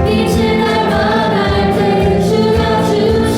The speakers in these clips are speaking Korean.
빛을 날 만날 때 주가 주신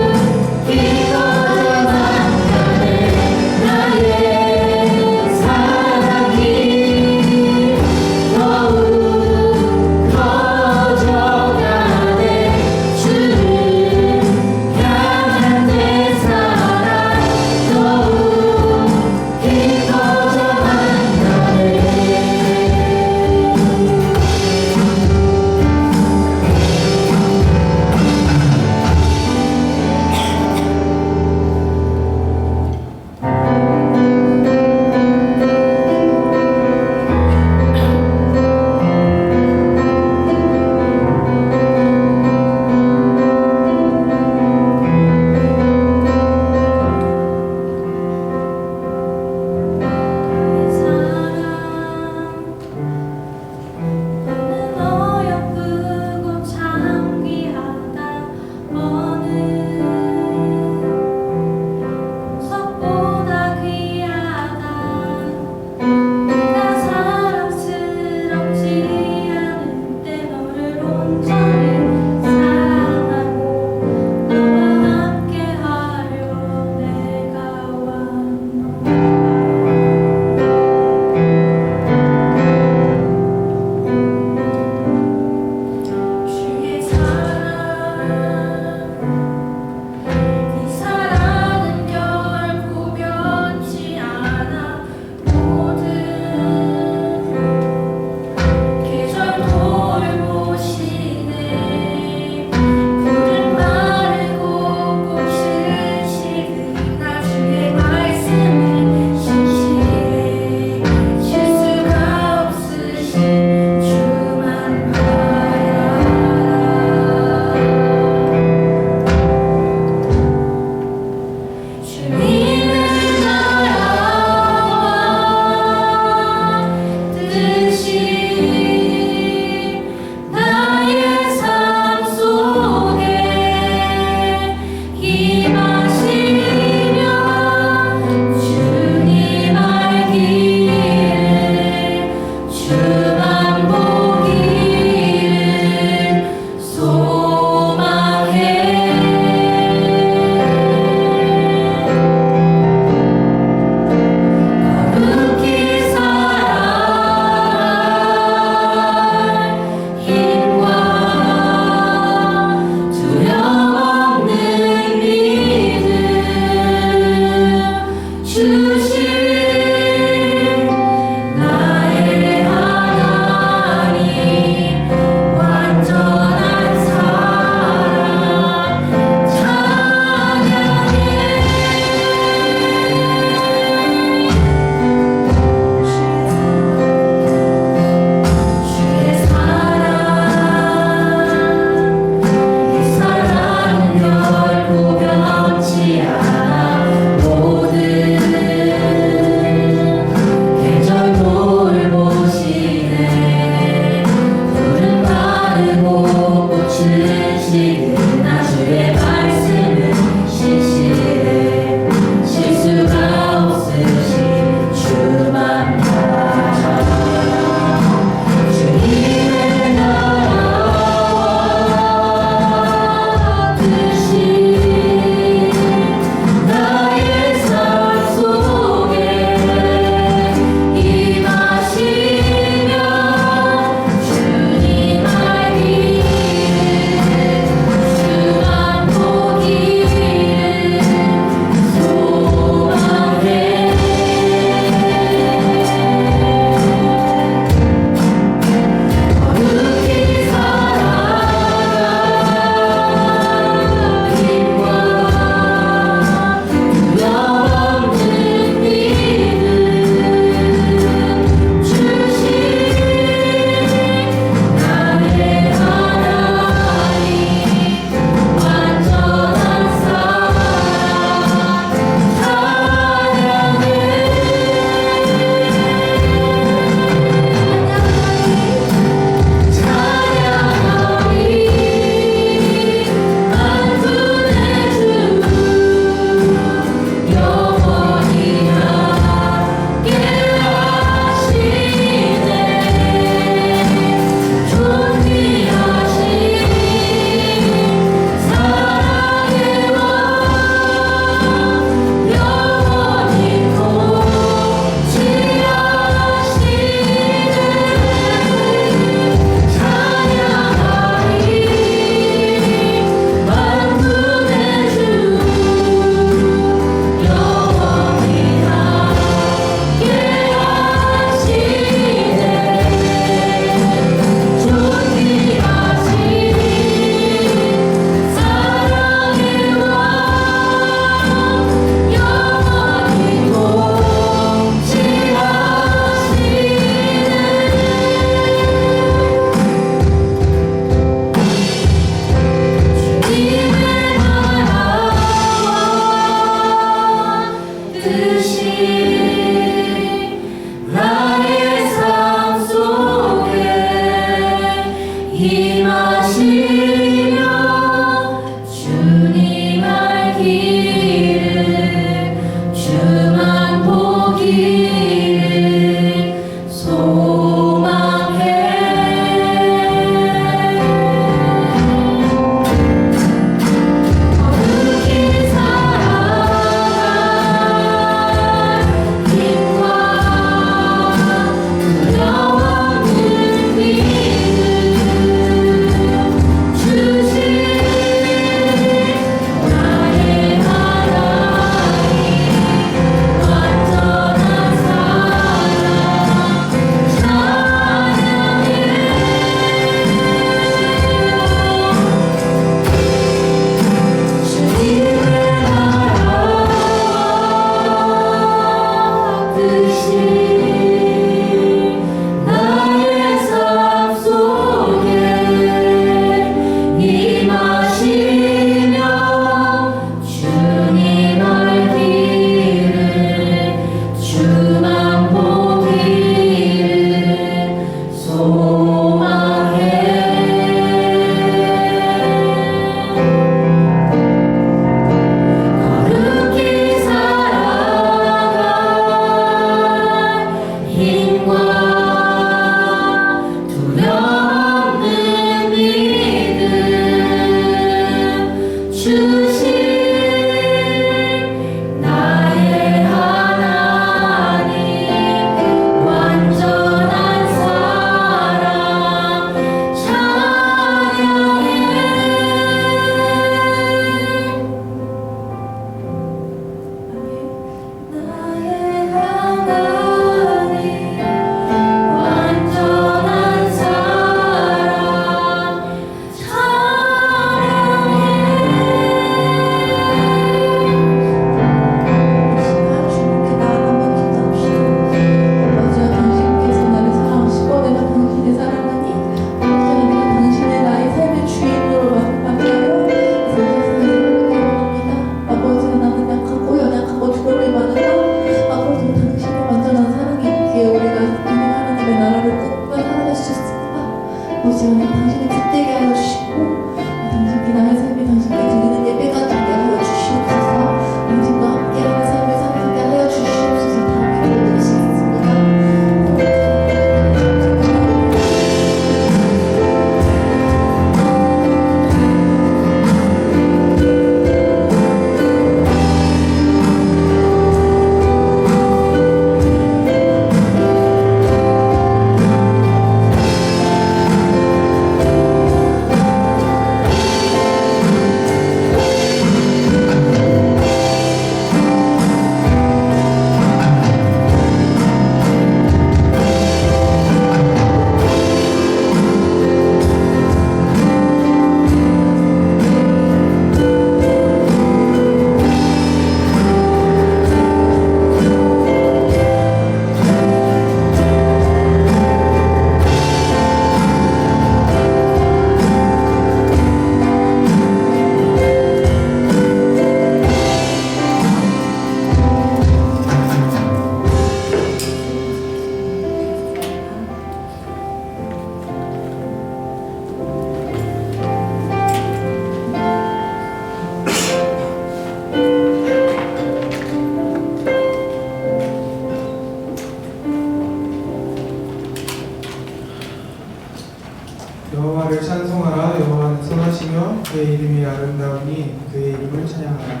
여호와를 찬송하라. 여호와는 선하시며 그의 이름이 아름다우니 그의 이름을 찬양하라.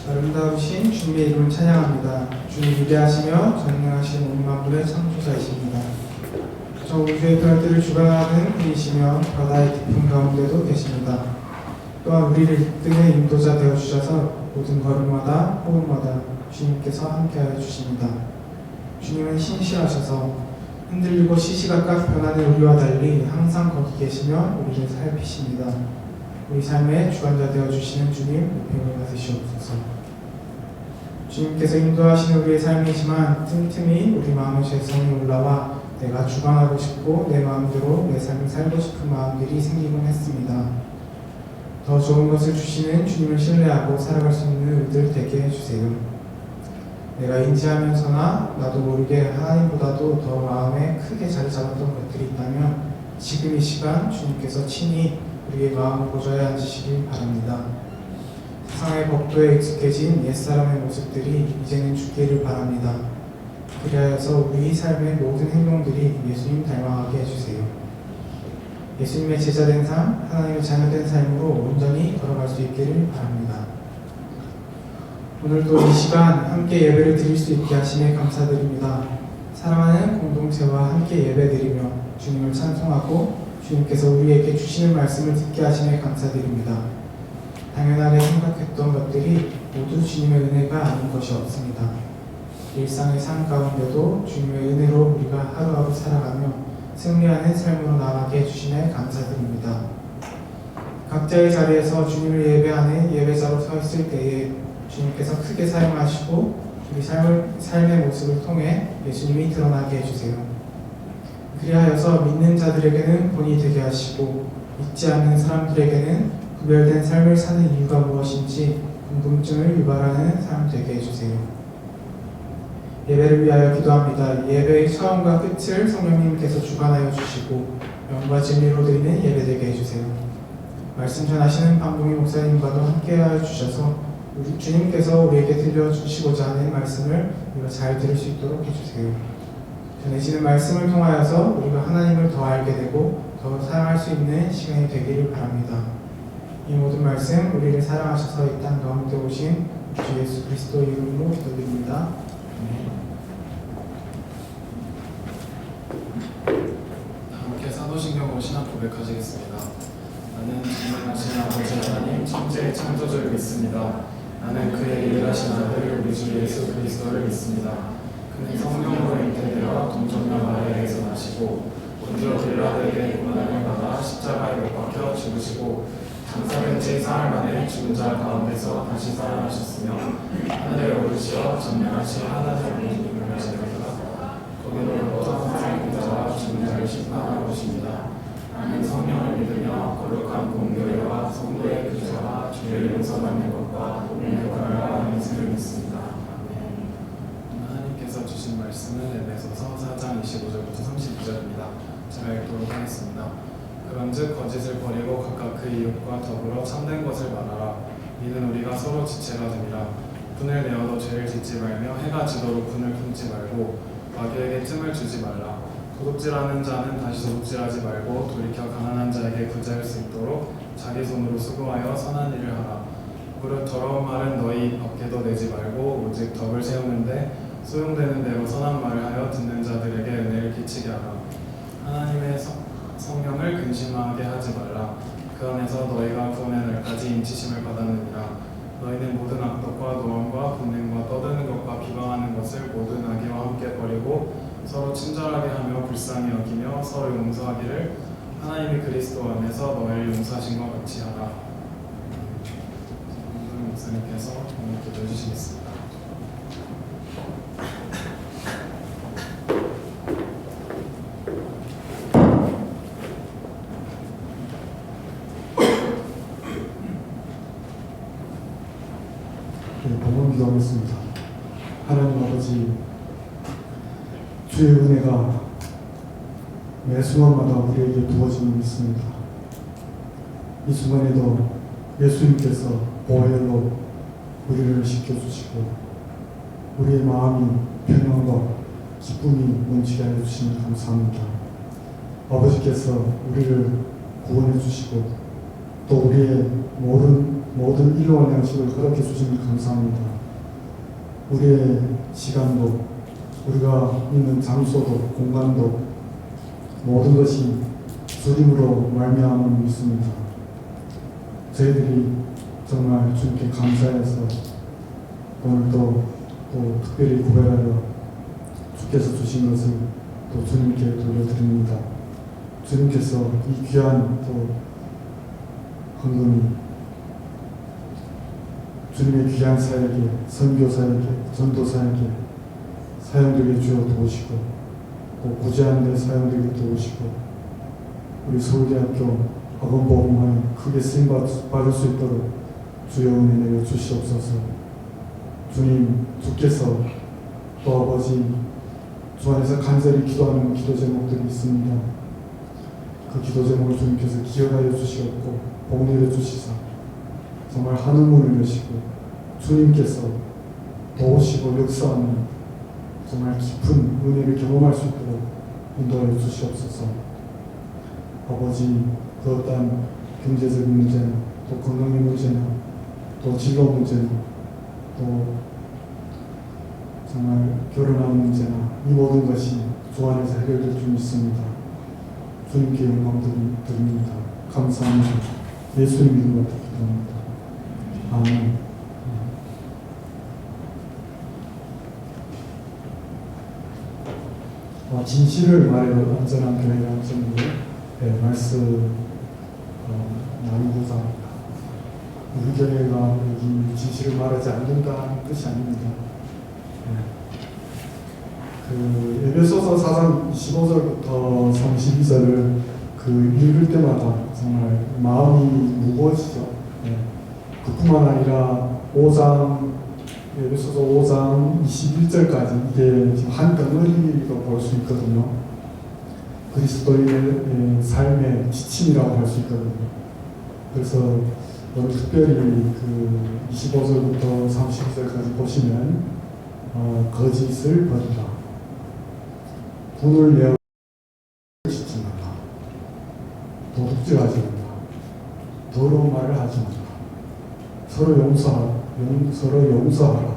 아름다우신 주님의 이름을 찬양합니다. 주님 위대하시며 전능하신 온 만물의 창조자이십니다. 저 우주의 별들을 주관하는 분이시며 바다의 깊은 가운데도 계십니다. 또한 우리를 등의 인도자 되어주셔서 모든 걸음마다 호흡마다 주님께서 함께하여 주십니다. 주님은 신실하셔서 흔들리고 시시각각 변하는 우리와 달리 항상 거기 계시며 우리를 살피십니다. 우리 삶의 주관자 되어주시는 주님 높임을 받으시옵소서. 주님께서 인도하시는 우리의 삶이지만 틈틈이 우리 마음의 죄성이 올라와 내가 주관하고 싶고 내 마음대로 내 삶을 살고 싶은 마음들이 생기곤 했습니다. 더 좋은 것을 주시는 주님을 신뢰하고 살아갈 수 있는 우리들 되게 해주세요. 내가 인지하면서나 나도 모르게 하나님보다도 더 마음에 크게 자리 잡았던 것들이 있다면 지금 이 시간 주님께서 친히 우리의 마음 보좌에 앉으시길 바랍니다. 세상의 법도에 익숙해진 옛사람의 모습들이 이제는 죽기를 바랍니다. 그리하여서 우리 삶의 모든 행동들이 예수님 닮아가게 해주세요. 예수님의 제자된 삶, 하나님의 자녀된 삶으로 온전히 걸어갈 수 있기를 바랍니다. 오늘도 이 시간 함께 예배를 드릴 수 있게 하심에 감사드립니다. 사랑하는 공동체와 함께 예배드리며 주님을 찬송하고 주님께서 우리에게 주시는 말씀을 듣게 하심에 감사드립니다. 당연하게 생각했던 것들이 모두 주님의 은혜가 아닌 것이 없습니다. 일상의 삶 가운데도 주님의 은혜로 우리가 하루하루 살아가며 승리하는 삶으로 나아가게 해주심에 감사드립니다. 각자의 자리에서 주님을 예배하는 예배자로 서 있을 때에 주님께서 크게 사용하시고 우리 삶의 모습을 통해 예수님이 드러나게 해주세요. 그리하여서 믿는 자들에게는 본이 되게 하시고 믿지 않는 사람들에게는 구별된 삶을 사는 이유가 무엇인지 궁금증을 유발하는 사람 되게 해주세요. 예배를 위하여 기도합니다. 예배의 처음과 끝을 성령님께서 주관하여 주시고 영과 진리로 드리는 예배 되게 해주세요. 말씀 전하시는 방동희 목사님과도 함께하여 주셔서 우리 주님께서 우리에게 들려주시고자 하는 말씀을 우리가 잘 들을 수 있도록 해주세요. 전해지는 말씀을 통하여서 우리가 하나님을 더 알게 되고 더 사랑할 수 있는 시간이 되기를 바랍니다. 이 모든 말씀 우리를 사랑하셔서 이 땅 가운데 오신 주 예수 그리스도 이름으로 기도드립니다. 함께 사도신경 신앙 고백하시겠습니다. 나는 전능하신 아버지 하나님 천지의 창조주를 믿습니다. 나는 그의 일하신 아들 우리 주 예수 그리스도를 믿습니다. 그는 성령으로 잉태되어 동정녀 마리아에게서 나시고 본디오 빌라도에게 고난을 받아 십자가에 못 박혀 죽으시고 장사된 지 사흘 만에 죽은 자 가운데서 다시 살아나셨으며 하늘에 오르시어 전능하신 하나님을 하시리라. 거기로 또한 자와 죽은 자를 심판하러 오십니다. 나는 성령을 믿으며 거룩한 공교회와 성도의 교제와 주의 용서받는 것과 은혜가 인생을 믿습니다. 아멘. 하나님께서 주신 말씀은 에베소서 4장 25절부터 32절입니다. 제가 읽도록 하겠습니다. 그런즉 거짓을 버리고 각각 그 이웃과 더불어 참된 것을 말하라. 이는 우리가 서로 지체가 됨이라. 분을 내어도 죄를 짓지 말며 해가 지도록 분을 품지 말고 마귀에게 틈을 주지 말라. 도둑질하는 자는 다시 도둑질하지 말고 돌이켜 가난한 자에게 구제할 수 있도록 자기 손으로 수고하여 선한 일을 하라. 무릇 더러운 말은 너희 입 밖에도 내지 말고 오직 덕을 세우는데 소용되는 대로 선한 말을 하여 듣는 자들에게 은혜를 끼치게 하라. 하나님의 성령을 근심하게 하지 말라. 그 안에서 너희가 구원의 날까지 인치심을 받았느니라. 너희는 모든 악독과 노함과 분냉과 떠드는 것과 비방하는 것을 모든 악의와 함께 버리고 서로 친절하게 하며 불쌍히 여기며 서로 용서하기를 하나님이 그리스도 안에서 너희를 용서하신 것 같이 하라. 오늘 목사님께서 오늘 기도해 주시겠습니다. 봉헌 기도하겠습니다. 하나님 아버지, 주의 은혜가 매 순간마다 우리에게 부어지는 믿습니다. 이 순간에도 예수님께서 보혈로 우리를 지켜주시고 우리의 마음이 평안과 기쁨이 넘치게 하여 주시니 감사합니다. 아버지께서 우리를 구원해 주시고 또 우리의 모든 일용할 양식을 허락해 주시니 감사합니다. 우리의 시간도 우리가 있는 장소도 공간도 모든 것이 주님으로 말미암음을 믿습니다. 저희들이 정말 주님께 감사해서 오늘도 또 특별히 구별하여 주께서 주신 것을 또 주님께 돌려드립니다. 주님께서 이 귀한 또 헌금이 주님의 귀한 사역에, 선교사역에, 전도사역에 사용되게 주어 도우시고 또 구제하는 데 사용되게 도우시고 우리 서울대학교 학원보험만이 크게 쓰임받을 수 있도록 주여 은혜 내려 주시옵소서. 주님, 주께서 또 아버지 주 안에서 간절히 기도하는 기도 제목들이 있습니다. 그 기도 제목을 주님께서 기억하여 주시었고 복내려 주시사 정말 하늘 문을 여시고 주님께서 도우시고 역사하는 정말 깊은 은혜를 경험할 수 있도록 인도하여 주시옵소서. 아버지, 그 어떤 경제적인 문제나 또 건강의 문제나 또 진로 문제나 또 정말 결혼하는 문제나 이 모든 것이 주 안에서 해결될 줄 믿습니다. 주님께 영광 드립니다. 감사합니다. 예수님 이름으로 기도합니다. 아멘. 진실을 말해도 안전한 교회라는 제목으로 말씀 나누고자 합니다. 우리 교회가 여기 진실을 말하지 않는다는 뜻이 아닙니다. 그 에베소서 4장 25절부터 32절을 그 읽을 때마다 정말 마음이 무거워지죠. 그뿐만 아니라 에베소서 5장 21절까지 이게 지금 한 덩어리로 볼 수 있거든요. 그리스도인의 삶의 지침이라고 할 수 있거든요. 그래서 오늘 특별히 그 25절부터 32절까지 보시면 거짓을 버리라, 분을 내어 짓지 마라, 도둑질하지 마라, 더러운 말을 하지 마라, 서로 용서하라.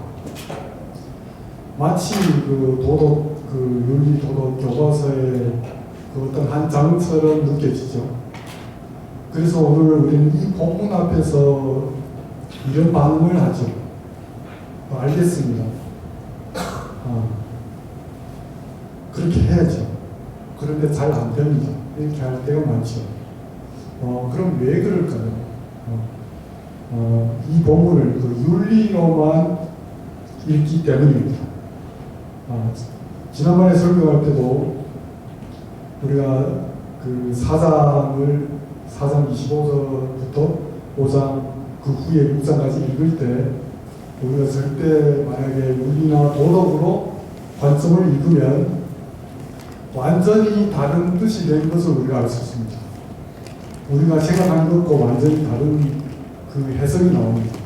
마치 그 도덕, 그 윤리 도덕 교과서의 그 어떤 한 장처럼 느껴지죠. 그래서 오늘 우리는 이 본문 앞에서 이런 반응을 하죠. 알겠습니다. 그렇게 해야죠. 그런데 잘 안 됩니다. 이렇게 할 때가 많죠. 그럼 왜 그럴까요? 이 본문을 그 윤리로만 읽기 때문입니다. 지난번에 설교할 때도 우리가 그 4장 25절부터 5장 그 후에 6장까지 읽을 때 우리가 절대 만약에 윤리나 도덕으로 관점을 읽으면 완전히 다른 뜻이 된 것을 우리가 알 수 있습니다. 우리가 생각하는 것과 완전히 다른 그 해석이 나옵니다.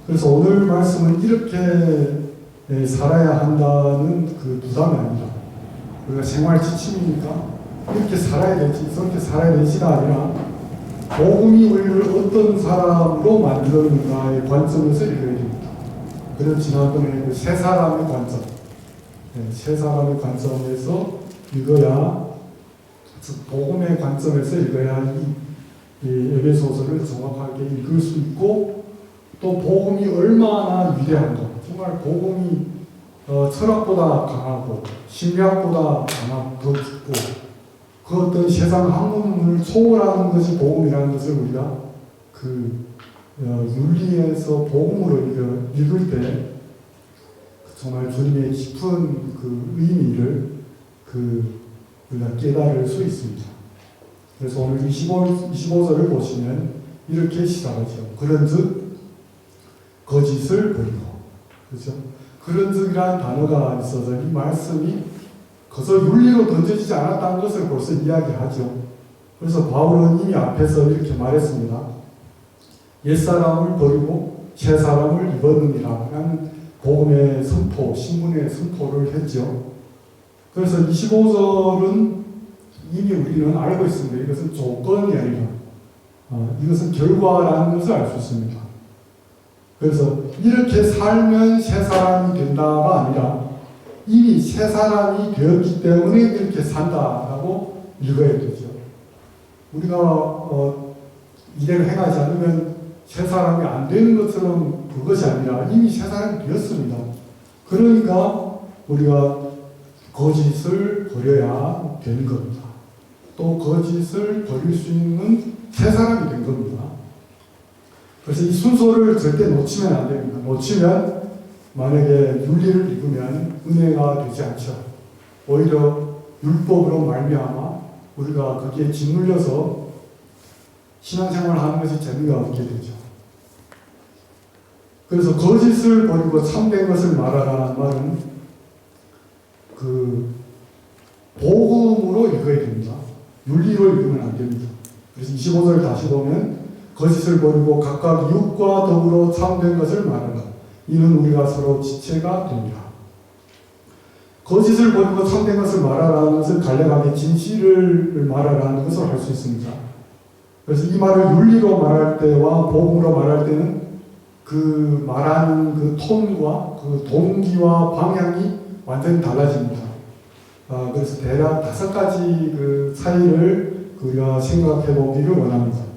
그래서 오늘 말씀은 이렇게 살아야 한다는 그 부담이 아니라 우리가 생활 지침이니까 이렇게 살아야 되지 저렇게 살아야 되지가 아니라 복음이 우리를 어떤 사람으로 만드는가의 관점에서 읽어야 됩니다. 그래서 지난번에 그 세 사람의 관점, 세 사람의 관점에서 읽어야, 즉 복음의 관점에서 읽어야 이 에베소서를 정확하게 읽을 수 있고, 또 복음이 얼마나 위대한가, 정말 복음이 철학보다 강하고 심리학보다 더 깊고 그 어떤 세상 학문을 초월하는 것이 복음이라는 것을 우리가 그 윤리에서 복음으로 읽을 때 정말 주님의 깊은 그 의미를 우리가 깨달을 수 있습니다. 그래서 오늘 25절을 보시면 이렇게 시작하죠. 그런즉 거짓을 버리고, 그렇죠? 그런즉이라는 단어가 있어서 이 말씀이 거저 윤리로 던져지지 않았다는 것을 벌써 이야기하죠. 그래서 바울은 이미 앞에서 이렇게 말했습니다. 옛사람을 버리고 새사람을 입었느니라 라는 복음의 선포, 신문의 선포를 했죠. 그래서 25절은 이미 우리는 알고 있습니다. 이것은 조건이 아니라 이것은 결과라는 것을 알 수 있습니다. 그래서 이렇게 살면 새 사람이 된다가 아니라 이미 새 사람이 되었기 때문에 이렇게 산다라고 읽어야 되죠. 우리가 이대로 행하지 않으면 새 사람이 안 되는 것처럼 그것이 아니라 이미 새 사람이 되었습니다. 그러니까 우리가 거짓을 버려야 되는 겁니다. 또 거짓을 버릴 수 있는 새 사람이 된 겁니다. 그래서 이 순서를 절대 놓치면 안 됩니다. 놓치면 만약에 윤리를 읽으면 은혜가 되지 않죠. 오히려 율법으로 말미암아 우리가 거기에 짓눌려서 신앙생활을 하는 것이 재미가 없게 되죠. 그래서 거짓을 버리고 참된 것을 말하라는 말은 그 복음으로 읽어야 됩니다. 윤리로 읽으면 안 됩니다. 그래서 25절 다시 보면 거짓을 버리고 각각 이웃과 더불어 참된 것을 말하라. 이는 우리가 서로 지체가 됩니다. 거짓을 버리고 참된 것을 말하라는 것은 간략하게 진실을 말하라는 것을 할 수 있습니다. 그래서 이 말을 윤리로 말할 때와 복음으로 말할 때는 그 말하는 그 톤과 그 동기와 방향이 완전히 달라집니다. 그래서 대략 5가지 그 차이를 우리가 생각해 보기를 원합니다.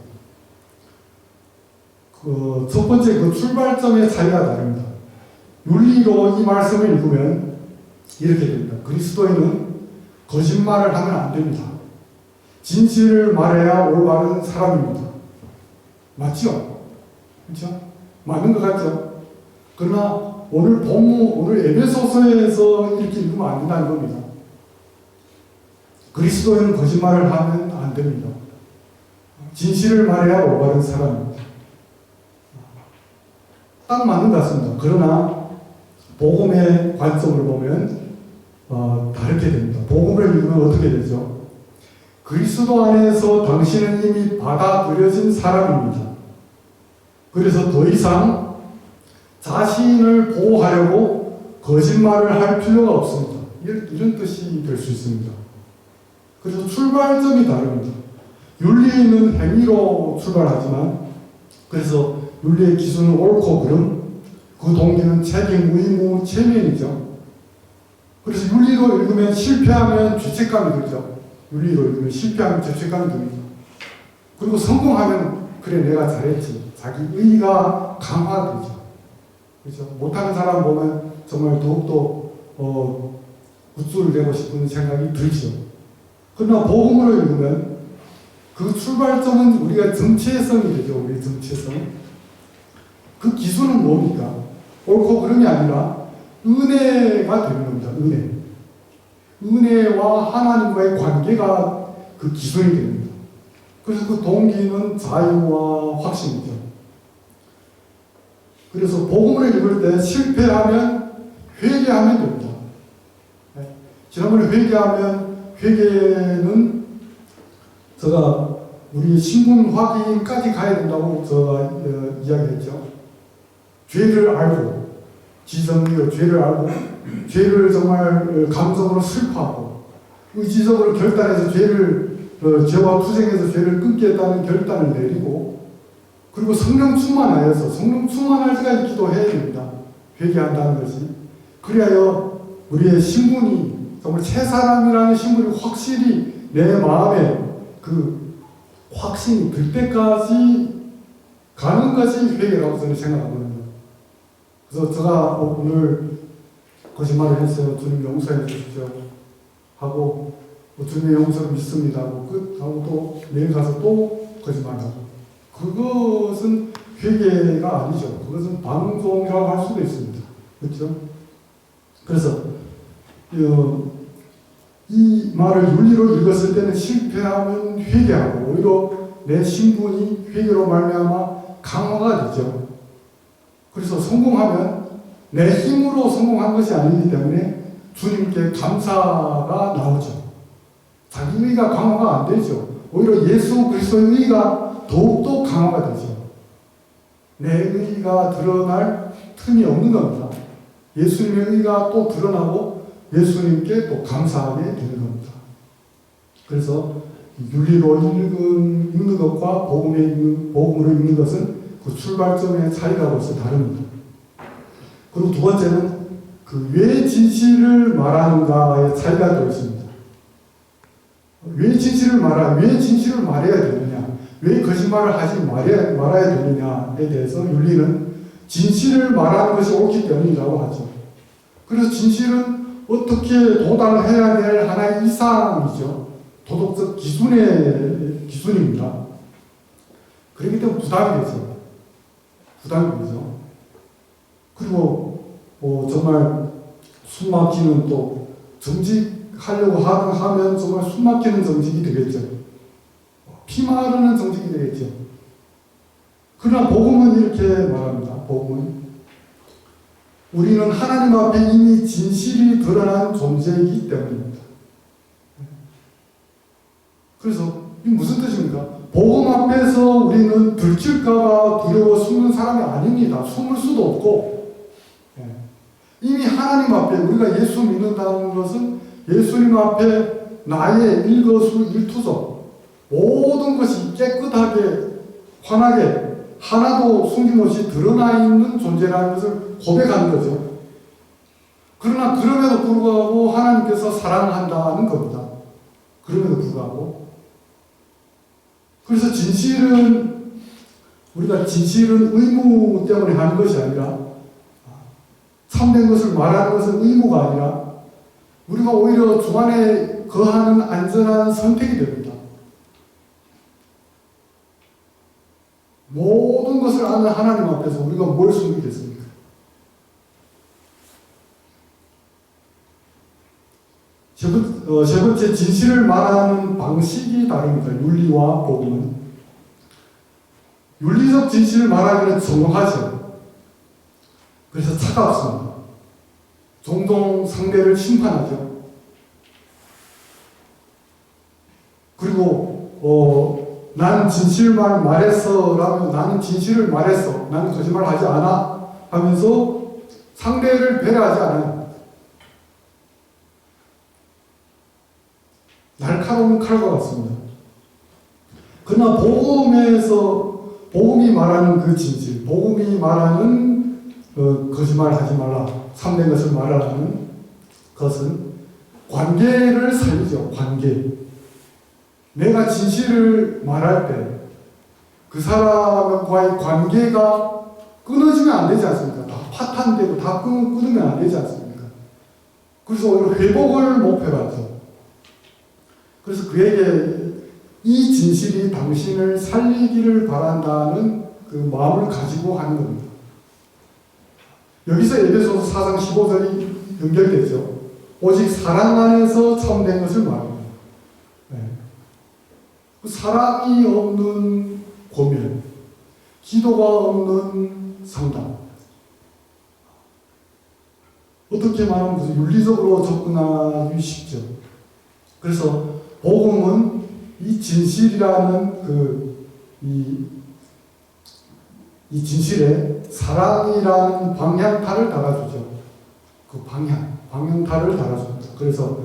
첫 번째 그 출발점의 차이가 다릅니다. 윤리로 이 말씀을 읽으면 이렇게 됩니다. 그리스도인은 거짓말을 하면 안 됩니다. 진실을 말해야 올바른 사람입니다. 맞죠? 그렇죠? 맞는 것 같죠? 그러나 오늘 본문, 오늘 에베소서에서 이렇게 읽으면 안 된다는 겁니다. 그리스도인은 거짓말을 하면 안 됩니다. 진실을 말해야 올바른 사람입니다. 딱 맞는 것 같습니다. 그러나 복음의 관점으로 보면 다르게 됩니다. 복음을 읽으면 어떻게 되죠? 그리스도 안에서 당신은 이미 받아들여진 사람입니다. 그래서 더 이상 자신을 보호하려고 거짓말을 할 필요가 없습니다. 이런 뜻이 될 수 있습니다. 그래서 출발점이 다릅니다. 윤리는 행위로 출발하지만, 그래서 윤리의 기준은 옳고 그름, 그 동기는 책임, 의무, 체면이죠. 그래서 윤리로 읽으면 실패하면 죄책감이 들죠. 윤리로 읽으면 실패하면 죄책감이 듭니다. 그리고 성공하면 그래 내가 잘했지. 자기 의의가 강화되죠. 그렇죠? 못하는 사람 보면 정말 더욱더 굿수를 내고 싶은 생각이 들죠. 그러나 복음으로 읽으면 그 출발점은 우리가 정체성이 되죠. 우리의 정체성. 그 기준은 뭡니까? 옳고 그름이 아니라 은혜가 되는 겁니다. 은혜. 은혜와 하나님과의 관계가 그 기준이 됩니다. 그래서 그 동기는 자유와 확신이죠. 그래서 복음을 읽을 때 실패하면 회개하면 됩니다. 지난번에 회개는 제가 우리 신분 확인까지 가야 된다고 제가 이야기했죠. 죄를 알고, 지성이요, 죄를 알고, 죄를 정말 감성으로 슬퍼하고, 의지적으로 결단해서 죄와 투쟁해서 죄를 끊겠다는 결단을 내리고, 그리고 성령 충만하여서 성령 충만할 때까지 기도해야 됩니다. 회개한다는 것이. 그리하여 우리의 신분이, 정말 새 사람이라는 신분이 확실히 내 마음에 그 확신이 들 때까지 가는 것이 회개라고 저는 생각합니다. 그래서 제가 오늘 거짓말을 했어요. 주님 용서해 주십시오 하고 주님의 용서를 믿습니다 하고 끝하고 또 내일 가서 또 거짓말하고, 그것은 회개가 아니죠. 그것은 방종이라고 할 수도 있습니다. 그렇죠? 그래서 이 말을 윤리로 읽었을 때는 실패하면 회개하고, 오히려 내 신분이 회개로 말미암아 강화가 되죠. 그래서 성공하면 내 힘으로 성공한 것이 아니기 때문에 주님께 감사가 나오죠. 자기 의가 강화가 안 되죠. 오히려 예수 그리스도의 의가 더욱더 강화가 되죠. 내 의가 드러날 틈이 없는 겁니다. 예수님의 의가 또 드러나고 예수님께 또 감사하게 되는 겁니다. 그래서 윤리로 읽는 것과 복음으로 읽는 것은 그 출발점의 차이가 벌써 다릅니다. 그리고 두 번째는 그 왜 진실을 말하는가의 차이가 또 있습니다. 왜 진실을 말해야 되느냐, 왜 거짓말을 하지 말아야 되느냐에 대해서 윤리는 진실을 말하는 것이 옳기 때문이라고 하죠. 그래서 진실은 어떻게 도달해야 될 하나의 이상이죠. 도덕적 기준입니다. 그렇기 때문에 부담이 되죠. 그리고 정말 숨막히는 또 정직하려고 하면 정말 숨막히는 정직이 되겠죠. 피 마르는 정직이 되겠죠. 그러나 복음은 이렇게 말합니다. 복음은 우리는 하나님 앞에 이미 진실이 드러난 존재이기 때문입니다. 그래서 이 무슨 뜻입니까? 복음 앞에서 우리는 들킬까봐 두려워 숨는 사람이 아닙니다. 숨을 수도 없고, 예. 이미 하나님 앞에 우리가 예수 믿는다는 것은 예수님 앞에 나의 일거수일투족 모든 것이 깨끗하게 환하게 하나도 숨김없이 드러나 있는 존재라는 것을 고백하는 거죠. 그러나 그럼에도 불구하고 하나님께서 사랑한다는 겁니다. 그럼에도 불구하고. 그래서 우리가 진실은 의무 때문에 하는 것이 아니라, 참된 것을 말하는 것은 의무가 아니라, 우리가 오히려 주 안에 거하는 안전한 선택이 됩니다. 모든 것을 아는 하나님 앞에서 우리가 뭘 숨기겠습니까? 세 번째, 진실을 말하는 방식이 다릅니다. 윤리와 복음은. 윤리적 진실을 말하기는 정확하죠. 그래서 차갑습니다. 종종 상대를 심판하죠. 그리고 나는 진실만 말했어 라면 나는 진실을 말했어, 나는 거짓말하지 않아 하면서 상대를 배려하지 않아요. 날카로운 칼과 같습니다. 그러나 복음이 말하는 그 진실, 복음이 말하는 거짓말하지 말라, 참된 것을 말하는 것은 관계를 살리죠. 관계. 내가 진실을 말할 때 그 사람과의 관계가 끊어지면 안 되지 않습니까? 다 파탄되고 다 끊으면 안 되지 않습니까? 그래서 오히려 회복을 목표로 그래서 그에게 이 진실이 당신을 살리기를 바란다는 그 마음을 가지고 하는 겁니다. 여기서 에베소서 4장 15절이 연결되죠. 오직 사랑 안에서 참된 것을 말합니다. 네. 사랑이 없는 고면, 기도가 없는 상담. 어떻게 말하면 무슨 윤리적으로 접근하기 쉽죠. 그래서 복음은 이 진실이라는 이 진실에 사랑이라는 방향타를 달아주죠. 그 방향타를 달아줍니다. 그래서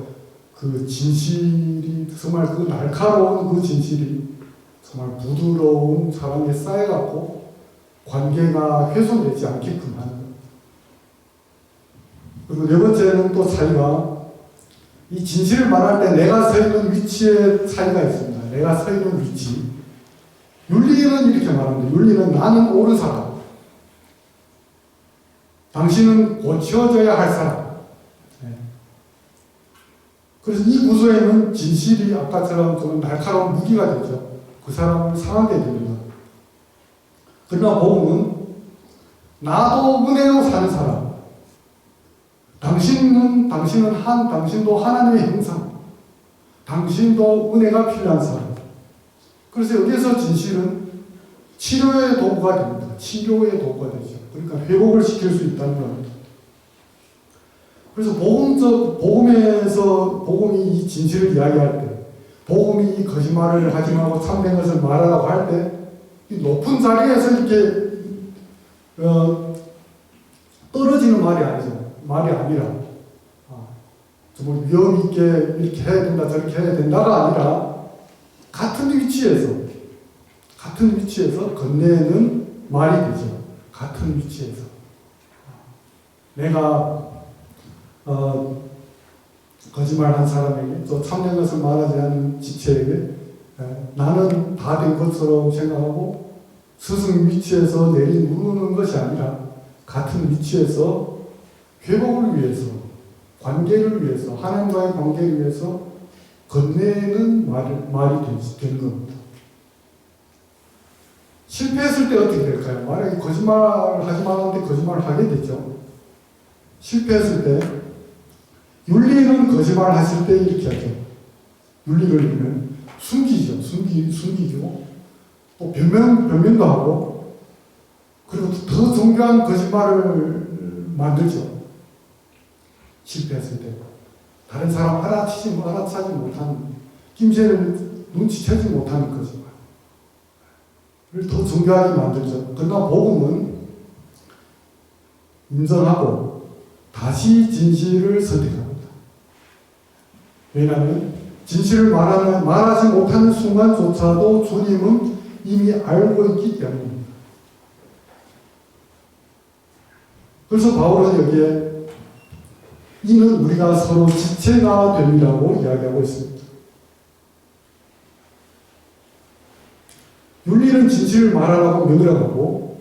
그 진실이 정말 그 날카로운 그 진실이 정말 부드러운 사랑에 쌓여갖고 관계가 훼손되지 않게끔 하는 겁니다. 그리고 네 번째는 또 차이가 이 진실을 말할 때 내가 서 있는 위치에 차이가 있습니다. 내가 서 있는 위치. 윤리는 이렇게 말합니다. 윤리는 나는 옳은 사람. 당신은 고쳐져야 할 사람. 네. 그래서 이 구조에는 진실이 아까처럼 좀 날카로운 무기가 되죠. 그 사람을 상하게 됩니다. 그러나 복음은 나도 은혜로 사는 사람. 당신도 하나님의 형상. 당신도 은혜가 필요한 사람. 그래서 여기에서 진실은 치료의 도구가 됩니다. 치료의 도구가 되죠. 그러니까 회복을 시킬 수 있다는 겁니다. 그래서 복음이 이 진실을 이야기할 때, 복음이 이 거짓말을 하지 말고 참된 것을 말하라고 할 때, 이 높은 자리에서 이렇게 떨어지는 말이 아니죠. 말이 아니라 정말 위험 있게 이렇게 해야 된다, 저렇게 해야 된다가 아니라 같은 위치에서 건네는 말이 되죠. 같은 위치에서 내가 거짓말한 사람에게 또 참된 것을 말하지 않은 지체에게 나는 다 된 것처럼 생각하고 스승 위치에서 내리누르는 것이 아니라 같은 위치에서 회복을 위해서, 관계를 위해서, 하나님과의 관계를 위해서 건네는 말이 되는 겁니다. 실패했을 때 어떻게 될까요? 만약에 거짓말을 하지 말았는데 거짓말을 하게 되죠. 실패했을 때 윤리는 거짓말을 하실 때 이렇게 하죠. 윤리를 보면 숨기죠. 또 변명도 하고, 그리고 더 정교한 거짓말을 만들죠. 실패했을 때 다른 사람 알아차지 못하는 김새를 눈치채지 못하는 거지만 더 정교하게 만들죠. 그러나 복음은 인정하고 다시 진실을 선택합니다. 왜냐하면 진실을 말하지 못하는 순간조차도 주님은 이미 알고 있기 때문입니다. 그래서 바울은 여기에 이는 우리가 서로 지체가 됨이라고 이야기하고 있습니다. 윤리는 진실을 말하라고 명령하고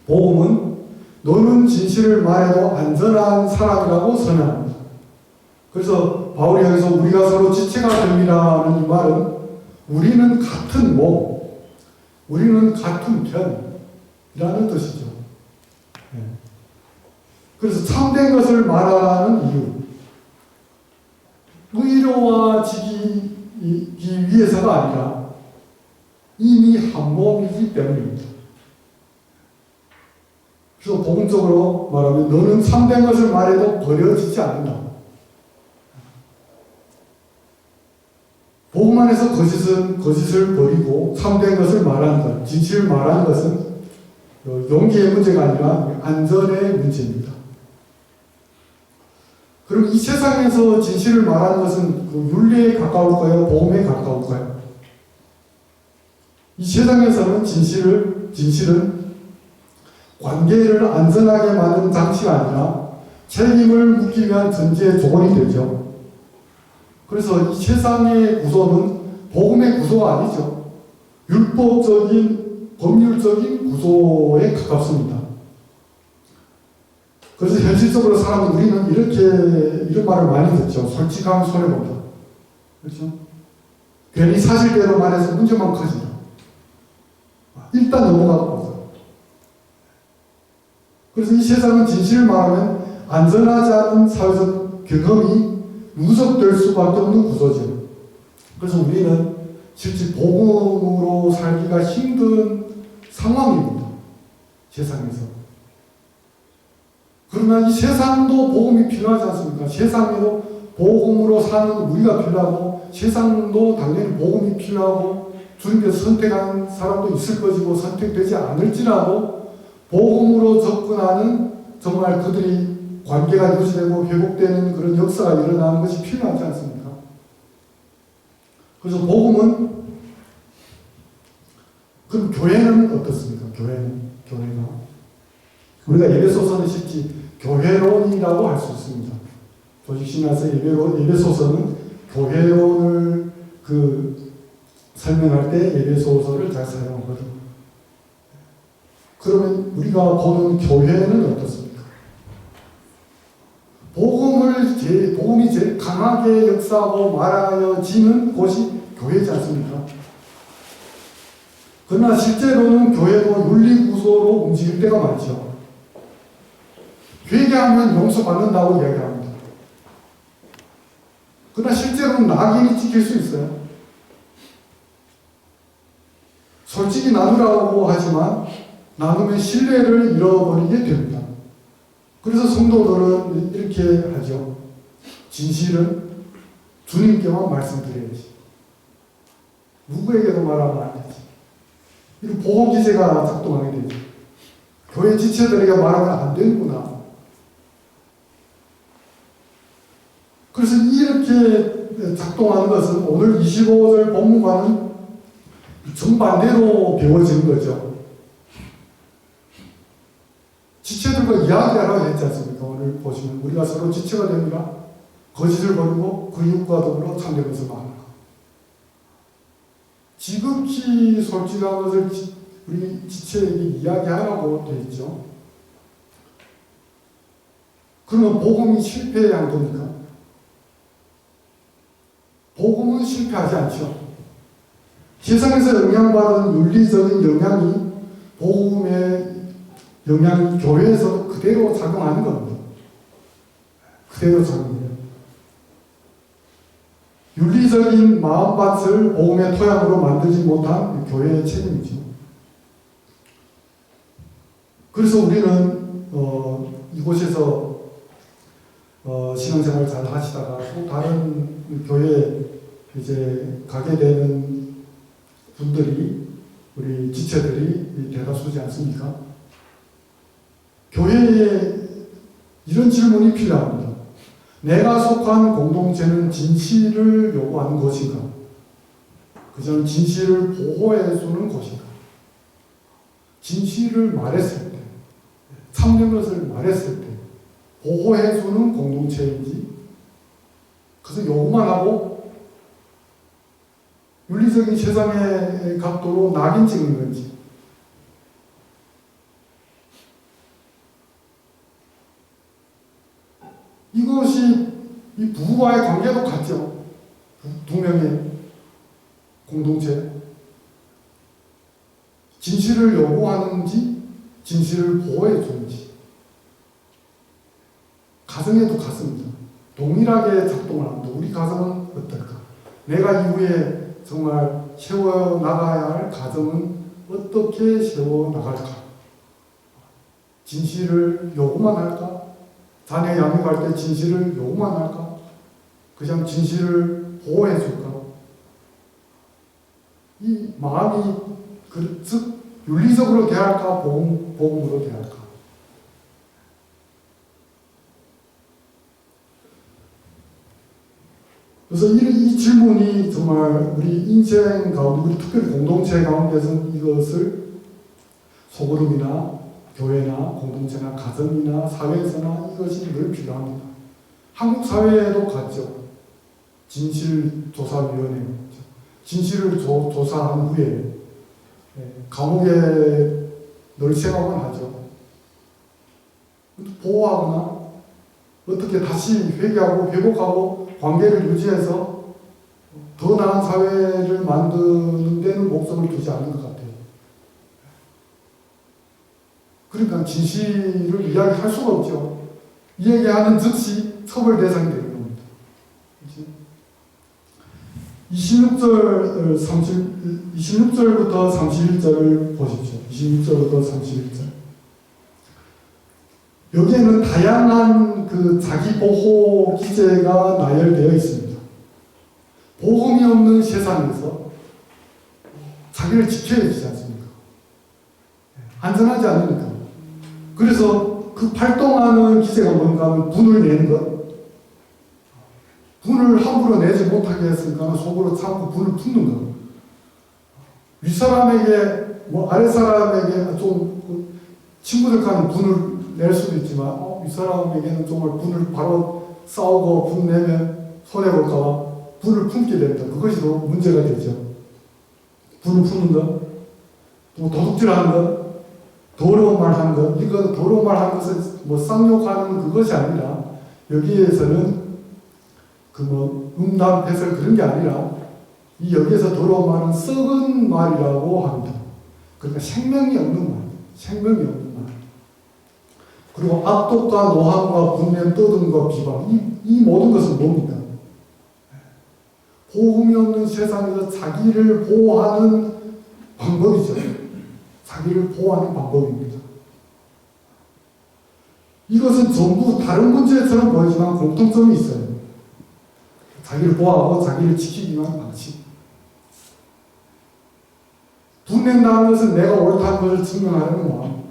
복음은 너는 진실을 말해도 안전한 사람이라고 선언합니다. 그래서 바울이 여기서 우리가 서로 지체가 됨이라는 이 말은 우리는 같은 몸, 우리는 같은 편이라는 뜻이죠. 그래서 참된 것을 말하는 이유, 의로워지기 위해서가 아니라 이미 한 몸이기 때문입니다. 그래서 복음적으로 말하면 너는 참된 것을 말해도 버려지지 않는다. 복음 안에서 거짓을 버리고 참된 것을 말하는 것, 진실을 말하는 것은 용기의 문제가 아니라 안전의 문제입니다. 그럼 이 세상에서 진실을 말하는 것은 그 윤리에 가까울까요? 복음에 가까울까요? 이 세상에서는 진실은 관계를 안전하게 만드는 장치가 아니라 책임을 묻기 위한 전제의 조건이 되죠. 그래서 이 세상의 구조는 복음의 구조가 아니죠. 율법적인, 법률적인 구조에 가깝습니다. 그래서 현실적으로 우리는 이런 말을 많이 듣죠. 솔직한 손해본다. 그렇죠? 괜히 사실대로 말해서 문제만 커진다. 일단 넘어가고 보자. 그래서 이 세상은 진실을 말하면 안전하지 않은 사회적 경험이 누적될 수밖에 없는 구조죠. 그래서 우리는 실제 복음으로 살기가 힘든 상황입니다. 세상에서. 그러나 이 세상도 복음이 필요하지 않습니까? 세상에도 복음으로 사는 우리가 필요하고 세상도 당연히 복음이 필요하고 주님께서 선택한 사람도 있을 것이고 선택되지 않을지라도 복음으로 접근하는 정말 그들이 관계가 유지되고 회복되는 그런 역사가 일어나는 것이 필요하지 않습니까? 그래서 복음은 그럼 교회는 어떻습니까? 교회가 우리가 예배소서는 실제 교회론이라고 할 수 있습니다. 조직신화서 예배소서는 교회론을 설명할 때 예배소서를 잘 사용하거든요. 그러면 우리가 보는 교회는 어떻습니까? 복음이 제일 강하게 역사하고 말하여지는 곳이 교회지 않습니까? 그러나 실제로는 교회도 윤리구조로 움직일 때가 많죠. 회개하면 용서받는다고 이야기합니다. 그러나 실제로는 낙인이 찍힐 수 있어요. 솔직히 나누라고 하지만 나누면 신뢰를 잃어버리게 됩니다. 그래서 성도들은 이렇게 하죠. 진실은 주님께만 말씀드려야지. 누구에게도 말하면 안 되지. 이런 보호기제가 작동하게 되죠. 교회 지체들에게 말하면 안 되는구나. 그래서 이렇게 작동하는 것은 오늘 25절 본문과는 정반대로 배워지는 거죠. 지체들과 이야기하라고 했지 않습니까? 오늘 보시면 우리가 서로 지체가 됩니다. 거짓을 버리고 그 이웃과 더불어 참된 것을 말하라. 지극히 솔직한 것을 우리 지체에게 이야기하라고 되어 있죠. 그러면 복음이 실패한 겁니까? 복음은 실패하지 않죠. 세상에서 영향받은 윤리적인 영향이 복음의 영향이 교회에서 그대로 작용하는 겁니다. 그대로 작용해요. 윤리적인 마음밭을 복음의 토양으로 만들지 못한 교회의 책임이죠. 그래서 우리는 이곳에서 신앙생활을 잘 하시다가 또 다른 교회에 이제 가게 되는 지체들이 대다수지 않습니까? 교회에 이런 질문이 필요합니다. 내가 속한 공동체는 진실을 요구하는 것인가? 그저 진실을 보호해주는 것인가? 진실을 말했을 때, 참된 것을 말했을 때 보호해주는 공동체인지, 그래서 요구만 하고 윤리적인 세상의 각도로 낙인 찍는 건지, 이것이 이 부부와의 관계도 같죠. 두 명의 공동체. 진실을 요구하는지, 진실을 보호해 주는지. 가정에도 같습니다. 동일하게 작동을 합니다. 우리 가정은 어떨까? 내가 이후에 정말 세워나가야 할 가정은 어떻게 세워나갈까? 진실을 요구만 할까? 자녀 양육할 때 진실을 요구만 할까? 그냥 진실을 보호해 줄까? 이 마음이 즉 윤리적으로 대할까? 복음으로 대할까? 그래서 이 질문이 정말 우리 인생 가운데, 우리 특별히 공동체 가운데서는 이것을 소그룹이나 교회나 공동체나 가정이나 사회에서나 이것이 늘 필요합니다. 한국 사회에도 같죠. 진실조사위원회, 진실을 조사한 후에 감옥에 늘 생각은 하죠. 보호하거나 어떻게 다시 회개하고 회복하고 관계를 유지해서 더 나은 사회를 만드는 데는 목숨을 두지 않는 것 같아요. 그러니까 진실을 이야기할 수가 없죠. 이야기하는 즉시 처벌 대상이 되는 겁니다. 26절부터 31절을 보십시오. 26절부터 31절. 여기에는 다양한 그 자기 보호 기제가 나열되어 있습니다. 보험이 없는 세상에서 자기를 지켜야 되지 않습니까? 안전하지 않으니까. 그래서 그 활동하는 기제가 뭔가 하면 분을 내는 것. 분을 함부로 내지 못하게 했으니까 속으로 참고 분을 푸는 것. 윗사람에게, 아랫사람에게 좀 친구들과는 분을 낼 수도 있지만, 윗사람에게는 정말 분을 바로 싸우고 분 내면 손해볼까봐 분을 품게 된다. 그것이 더 문제가 되죠. 분을 푸는 것, 또 도둑질하는 것, 더러운 말 하는 것, 이거 더러운 말 하는 것은 쌍욕하는 그것이 아니라, 여기에서는 음담, 배설 그런 게 아니라, 여기에서 더러운 말은 썩은 말이라고 합니다. 그러니까 생명이 없는 말, 생명이 없는 말. 그리고 악독과 노함과 분냄, 떠듬과 비방, 이 모든 것은 뭡니까? 보험이 없는 세상에서 자기를 보호하는 방법이죠. 자기를 보호하는 방법입니다. 이것은 전부 다른 문제처럼 보이지만 공통점이 있어요. 자기를 보호하고 자기를 지키기 위한 방식. 분낸다는 것은 내가 옳다는 것을 증명하려는 마음.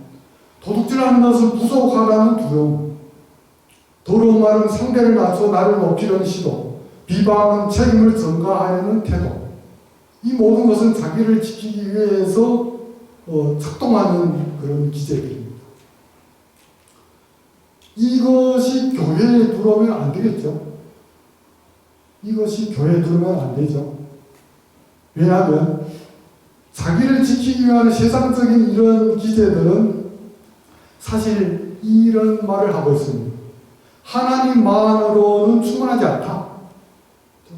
도둑질하는 것은 부족하다는 두려움. 더러운 말은 상대를 낮춰 나를 높이려는 시도. 비방은 책임을 전가하려는 태도. 이 모든 것은 자기를 지키기 위해서 작동하는 그런 기제들입니다. 이것이 교회에 들어오면 안 되겠죠. 이것이 교회에 들어오면 안 되죠. 왜냐하면 자기를 지키기 위한 세상적인 이런 기제들은 사실 이런 말을 하고 있습니다. 하나님만으로는 충분하지 않다.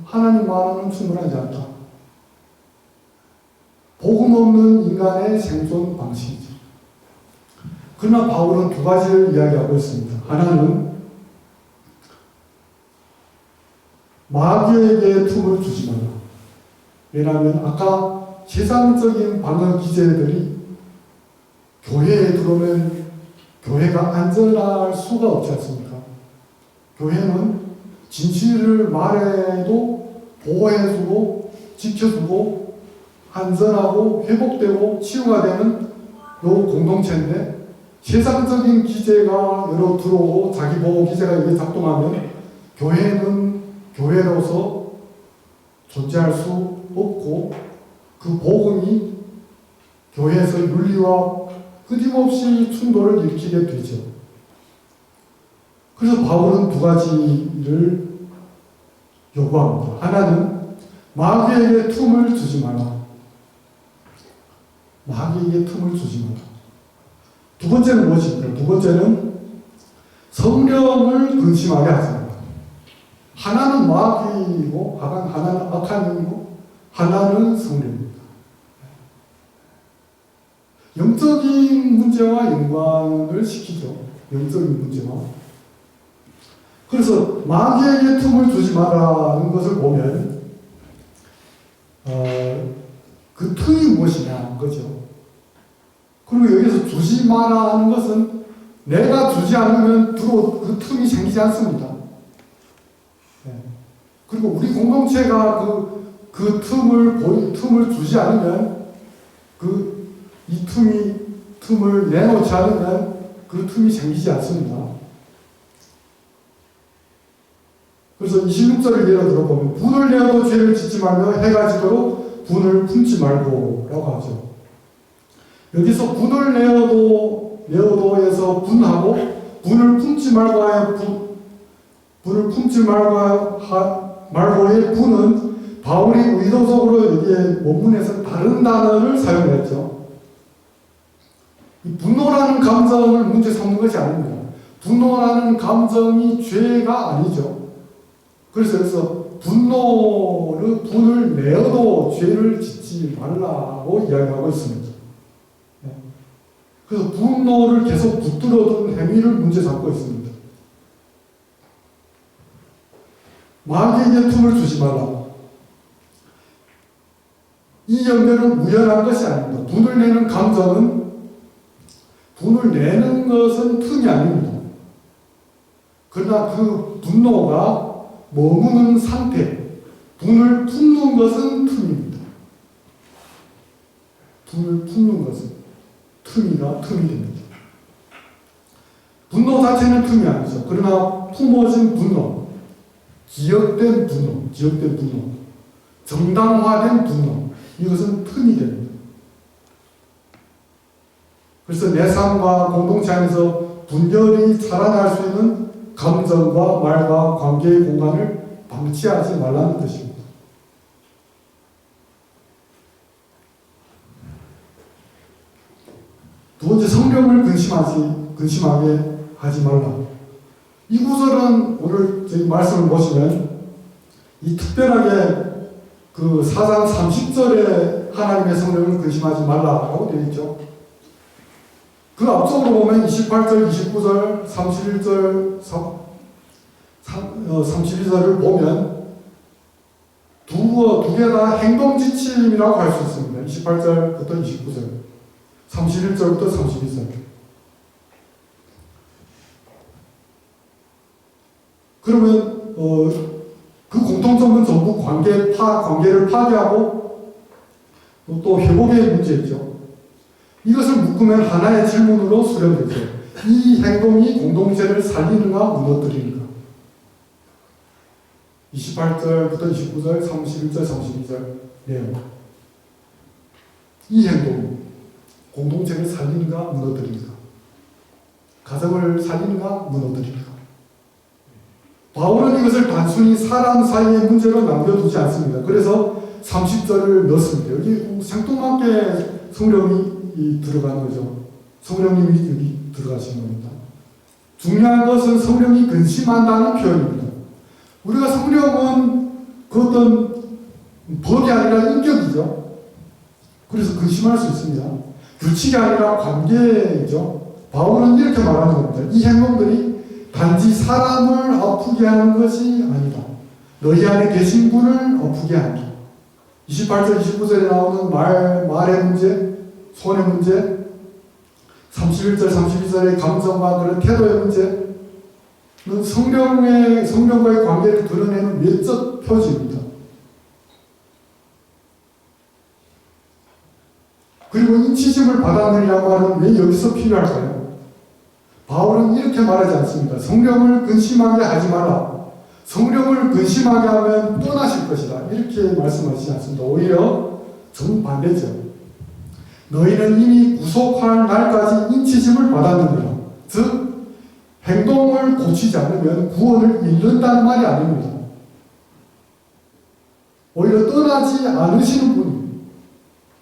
하나님만으로는 충분하지 않다. 복음 없는 인간의 생존 방식이죠. 그러나 바울은 두 가지를 이야기하고 있습니다. 하나는 마귀에게 틈을 주지 마라. 왜냐하면 아까 세상적인 방어 기제들이 교회에 들어오면 교회가 안전할 수가 없지 않습니까? 교회는 진실을 말해도 보호해주고 지켜주고 한전하고 회복되고 치유가 되는 요 공동체인데 세상적인 기제가 여러 들어오고 자기 보호 기제가 여기 작동하면 교회는 교회로서 존재할 수 없고 그 복음이 교회에서 윤리와 끊임없이 충돌을 일으키게 되죠. 그래서 바울은 두 가지를 요구합니다. 하나는 마귀에게 틈을 주지 마라. 마귀에게 틈을 주지 마라. 두 번째는 무엇입니까? 두 번째는 성령을 근심하게 하지 마라. 하나는 마귀이고 하나는 악한 영이고 하나는 성령입니다. 영적인 문제와 연관을 시키죠. 영적인 문제와. 그래서 마귀에게 틈을 주지 마라는 것을 보면 그 틈이 무엇이냐 거죠. 그리고 여기서 주지 마라는 것은 내가 주지 않으면 그 틈이 생기지 않습니다. 그리고 우리 공동체가 그 틈을 주지 않으면 이 틈을 내놓지 않으면 그 틈이 생기지 않습니다. 그래서 26절을 예로 들어보면 분을 내어도 죄를 짓지 말며 해가 지도록 분을 품지 말고 라고 하죠. 여기서 분을 내어도에서 분하고 분을 품지 말고 하여 분을 품지 말고의 분은 바울이 의도적으로 여기에 원문에서 다른 단어를 사용했죠. 이 분노라는 감정을 문제 삼는 것이 아닙니다. 분노라는 감정이 죄가 아니죠. 그래서 여기서 분을 내어도 죄를 짓지 말라고 이야기하고 있습니다. 그래서 분노를 계속 붙들어둔 행위를 문제 삼고 있습니다. 마귀에게 틈을 주지 말라. 이 연결은 우연한 것이 아닙니다. 분을 내는 감정은 분을 내는 것은 틈이 아닙니다. 그러나 그 분노가 머무는 상태, 분을 품는 것은 틈입니다. 분을 품는 것은 틈이 됩니다. 분노 자체는 틈이 아니죠. 그러나 품어진 분노, 기억된 분노, 정당화된 분노, 이것은 틈이 됩니다. 그래서 내 삶과 공동체 안에서 분별이 살아날 수 있는 감정과 말과 관계의 공간을 방치하지 말라는 뜻입니다. 두 번째, 성령을 근심하게 하지 말라. 이 구절은 오늘 저희 말씀을 보시면 이 특별하게 그 4장 30절에 하나님의 성령을 근심하지 말라라고 되어 있죠. 그 앞쪽으로 보면 28절, 29절, 31절, 32절을 보면 두 개 다 행동 지침이라고 할 수 있습니다. 28절부터 29절, 31절부터 32절. 그러면 그 공통점은 전부 관계를 파괴하고 또 회복의 문제죠. 이것을 묶으면 하나의 질문으로 수렴되죠. 이 행동이 공동체를 살리는가 무너뜨리는가? 28절부터 29절, 31절, 32절 내용. 이 행동이 공동체를 살리는가 무너뜨리는가? 가정을 살리는가 무너뜨리는가? 바울은 이것을 단순히 사람 사이의 문제로 남겨두지 않습니다. 그래서 30절을 넣습니다. 여기 생뚱맞게 성령이 들어가는 거죠. 성령님이 여기 들어가신 겁니다. 중요한 것은 성령이 근심한다는 표현입니다. 우리가 성령은 그 어떤 법이 아니라 인격이죠. 그래서 근심할 수 있습니다. 규칙이 아니라 관계이죠. 바울은 이렇게 말하는 겁니다. 이 행동들이 단지 사람을 아프게 하는 것이 아니다. 너희 안에 계신 분을 아프게 한다. 28절, 29절에 나오는 말의 문제, 손의 문제, 31절, 32절의 감정과 그런 태도의 문제는 성령과의 관계를 드러내는 외적 표지입니다. 그리고 인치심을 받았느냐고 하는 왜 여기서 필요할까요? 바울은 이렇게 말하지 않습니다. 성령을 근심하게 하지 마라. 성령을 근심하게 하면 떠나실 것이다. 이렇게 말씀하시지 않습니다. 오히려 정반대죠. 너희는 이미 구속할 날까지 인치심을 받았느니라. 즉 행동을 고치지 않으면 구원을 잃는다는 말이 아닙니다. 오히려 떠나지 않으시는 분이,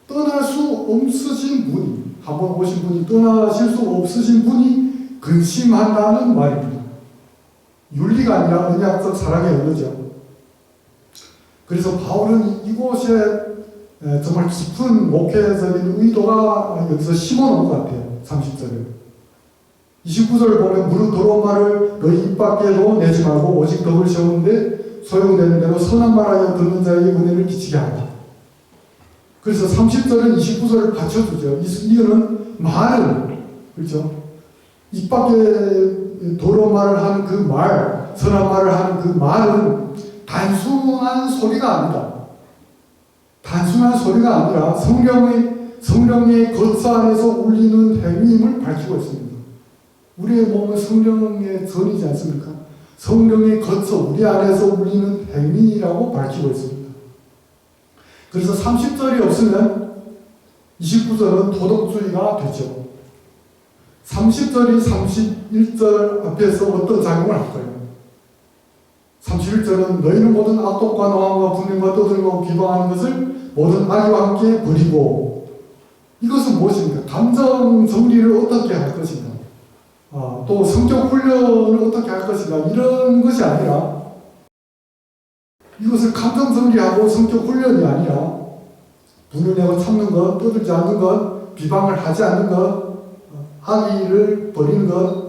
떠날 수 없으신 분이, 한번 오신 분이 떠나실 수 없으신 분이 근심한다는 말입니다. 윤리가 아니라 언약적 사랑의 언어죠. 그래서 바울은 이곳에 정말 깊은 목회적인 의도가 여기서 심어놓은 것 같아요. 30절에. 29절 보면 무릇 더러운 말을 너희 입 밖에도 내지 말고 오직 덕을 세우는데 소용되는 대로 선한 말하여 듣는 자에게 은혜를 끼치게 한다. 그래서 30절은 29절을 받쳐주죠. 이거는 말은, 그렇죠? 입 밖에 더러운 말을 하는 그 말, 선한 말을 하는 그 말은 단순한 소리가 아니다. 단순한 소리가 아니라 성령의 겉 안에서 울리는 행위임을 밝히고 있습니다. 우리의 몸은 성령의 전이지 않습니까? 성령의 겉서 우리 안에서 울리는 행위라고 밝히고 있습니다. 그래서 30절이 없으면 29절은 도덕주의가 되죠. 30절이 31절 앞에서 어떤 작용을 할까요? 31절은 너희는 모든 악독과 노함과 분명과 떠들고 비방하는 것을 모든 악의와 함께 버리고, 이것은 무엇입니까? 감정 정리를 어떻게 할 것인가, 또 성격 훈련을 어떻게 할 것인가, 이런 것이 아니라, 이것을 감정 정리하고 성격 훈련이 아니라 분노하고 참는 것, 떠들지 않는 것, 비방을 하지 않는 것, 악의를 버리는 것,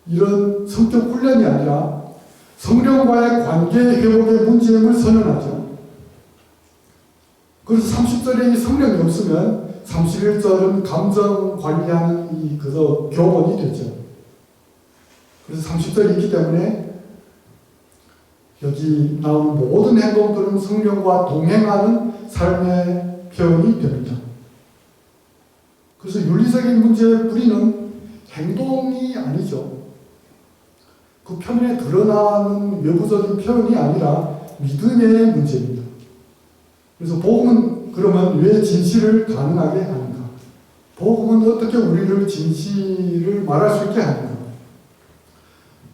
이런 성격 훈련이 아니라 성령과의 관계 회복의 문제임을 선언하죠. 그래서 30절에 이 성령이 없으면 31절은 감정 관리하는 이 그저 교본이 되죠. 그래서 30절이 있기 때문에 여기 나오는 모든 행동들은 성령과 동행하는 삶의 표현이 됩니다. 그래서 윤리적인 문제의 뿌리는 행동이 아니죠. 그 표면에 드러나는 외부적인 표현이 아니라 믿음의 문제입니다. 그래서 복음은 그러면 왜 진실을 가능하게 하는가? 복음은 어떻게 우리를 진실을 말할 수 있게 하는가?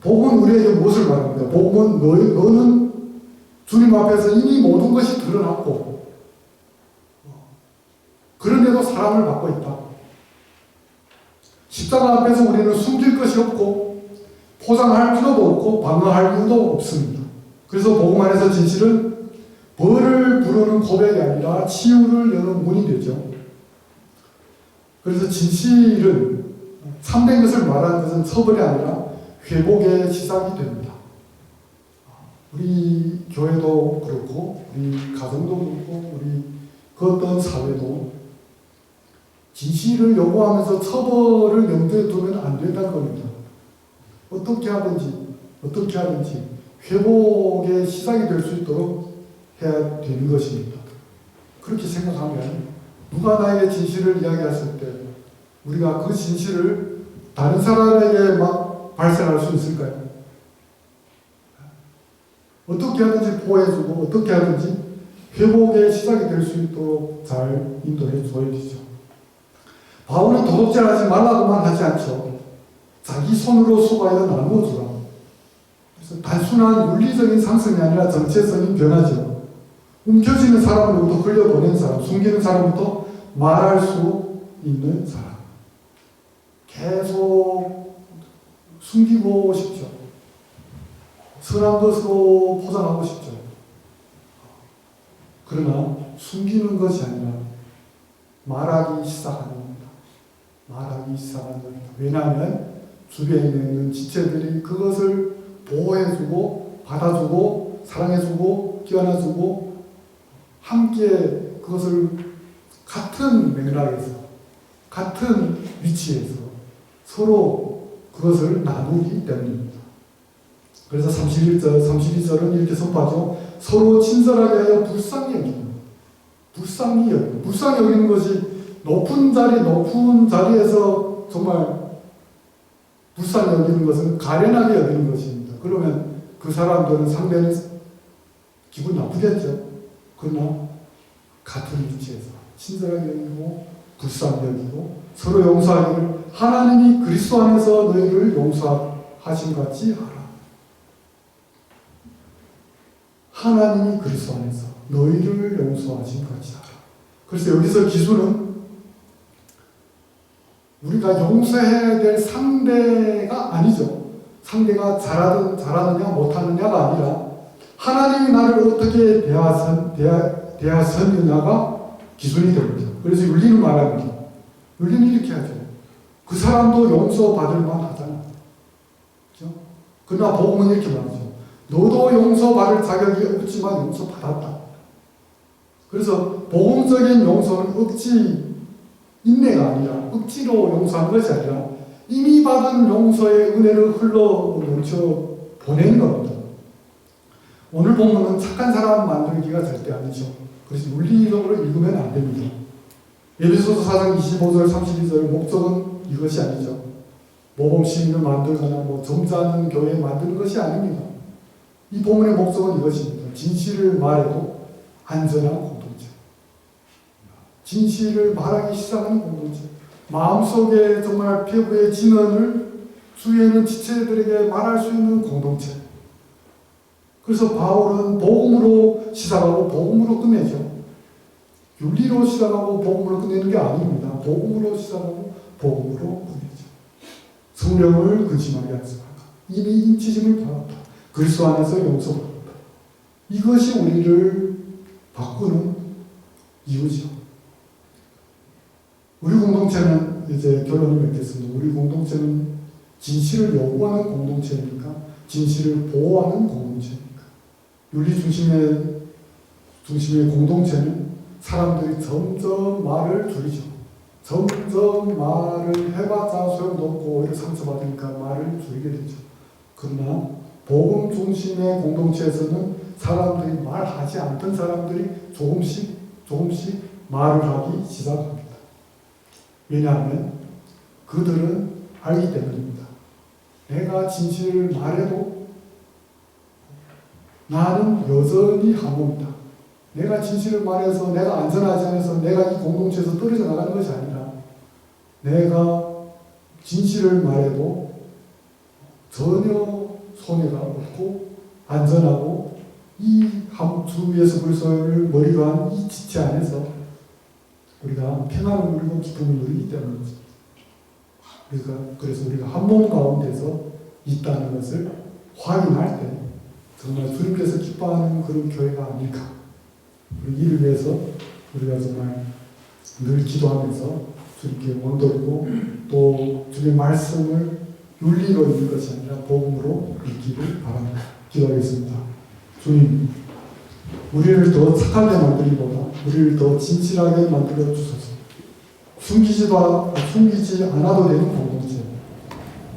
복음은 우리에게 무엇을 말합니까? 복음은 너는 주님 앞에서 이미 모든 것이 드러났고 그런데도 사랑을 받고 있다. 십자가 앞에서 우리는 숨길 것이 없고 포장할 필요도 없고 방어할 이유도 없습니다. 그래서 복음 안에서 진실은 벌을 부르는 고백이 아니라 치유를 여는 문이 되죠. 그래서 진실은 참된 것을 말하는 것은 처벌이 아니라 회복의 시작이 됩니다. 우리 교회도 그렇고 우리 가정도 그렇고 우리 그 어떤 사회도 진실을 요구하면서 처벌을 염두에 두면 안 된다는 겁니다. 어떻게 하든지 회복의 시작이 될 수 있도록 해야 되는 것입니다. 그렇게 생각하면 누가 나에게 진실을 이야기했을 때 우리가 그 진실을 다른 사람에게 막 발생할 수 있을까요? 어떻게 하든지 보호해주고 어떻게 하든지 회복의 시작이 될 수 있도록 잘 인도해 줘야 되죠. 바울은 도덕질하지 말라고만 하지 않죠. 자기 손으로 수고하여 나누어주라. 그래서 단순한 윤리적인 상승이 아니라 정체성인 변화죠. 움켜쥐는 사람으로부터 흘려보낸 사람, 숨기는 사람부터 말할 수 있는 사람. 계속 숨기고 싶죠. 선한 것으로 포장하고 싶죠. 그러나 숨기는 것이 아니라 말하기 시작하는 겁니다. 말하기 시작하는 겁니다. 왜냐하면 주변에 있는 지체들이 그것을 보호해주고 받아주고 사랑해주고 끼워놔주고 함께 그것을 같은 맥락에서 같은 위치에서 서로 그것을 나누기 때문입니다. 그래서 31절, 32절은 이렇게 선포하죠. 서로 친절하게 하여 불쌍히 여기는. 불쌍히 여기는 것이 높은 자리에서 정말 불쌍히 여기는 것은 가련하게 여기는 것입니다. 그러면 그 사람들은 상대는 기분 나쁘겠죠. 그러나 같은 위치에서 친절하게 여기고 불쌍히 여기고 서로 용서하기를 하나님이 그리스도 안에서 너희를 용서하신 같이 하라. 하나님이 그리스도 안에서 너희를 용서하신 같이 하라. 그래서 여기서 기준은 우리가 용서해야 될 상대가 아니죠. 상대가 잘하느냐 못하느냐가 아니라 하나님이 나를 어떻게 대하셨느냐가 기준이 됩니다. 그래서 윤리는 말합니다. 윤리는 이렇게 하죠. 그 사람도 용서받을 만하잖아. 그렇죠? 그러나 복음은 이렇게 말하죠. 너도 용서받을 자격이 없지만 용서받았다. 그래서 복음적인 용서는 억지 인내가 아니라 억지로 용서하는 것이 아니라 이미 받은 용서의 은혜를 흘러 넘쳐 보내는 겁니다. 오늘 본문은 착한 사람 만들기가 절대 아니죠. 그래서 윤리적으로 읽으면 안 됩니다. 에베소서 4장 25절 32절 목적은 이것이 아니죠. 모범 시민을 만들거나 점잖은 교회 만드는 것이 아닙니다. 이 본문의 목적은 이것입니다. 진실을 말해도 안전한 공동체. 진실을 말하기 시작하는 공동체. 마음속에 정말 폐부의 진언을 주위에는 지체들에게 말할 수 있는 공동체. 그래서 바울은 복음으로 시작하고 복음으로 끝내죠. 윤리로 시작하고 복음으로 끝내는 게 아닙니다. 복음으로 시작하고 복음으로 끝내죠. 성령을 근심하게 하지 말라. 이미 인치심을 받았다. 그리스도 안에서 용서받았다. 이것이 우리를 바꾸는 이유죠. 우리 공동체는 이제 결론을 맺겠습니다. 우리 공동체는 진실을 요구하는 공동체입니까? 진실을 보호하는 공동체입니까? 윤리 중심의 공동체는 사람들이 점점 말을 줄이죠. 점점 말을 해봤자 소용도 없고 오히려 상처받으니까 말을 줄이게 되죠. 그러나 복음 중심의 공동체에서는 사람들이 말하지 않던 사람들이 조금씩 말을 하기 시작합니다. 왜냐하면 그들은 알기 때문입니다. 내가 진실을 말해도 나는 여전히 한몸이다. 내가 진실을 말해서 내가 안전하지 않아서 내가 이 공동체에서 떨어져 나가는 것이 아니라 내가 진실을 말해도 전혀 손해가 없고 안전하고 이 주 예수 그리스도를 머리로 한 이 지체 안에서 우리가 평안을 누리고 기쁨을 누리기 때문이죠. 그래서 우리가 한 몸 가운데서 있다는 것을 확인할 때 정말 주님께서 기뻐하는 그런 교회가 아닐까. 이를 위해서 우리가 정말 늘 기도하면서 주님께 원돌고 또 주님의 말씀을 윤리로 읽는 것이 아니라 복음으로 읽기를 바랍니다. 기도하겠습니다. 주님, 우리를 더 착하게 만들기보다 우리를 더 진실하게 만들어 주소서. 숨기지 않아도 되는 공동체,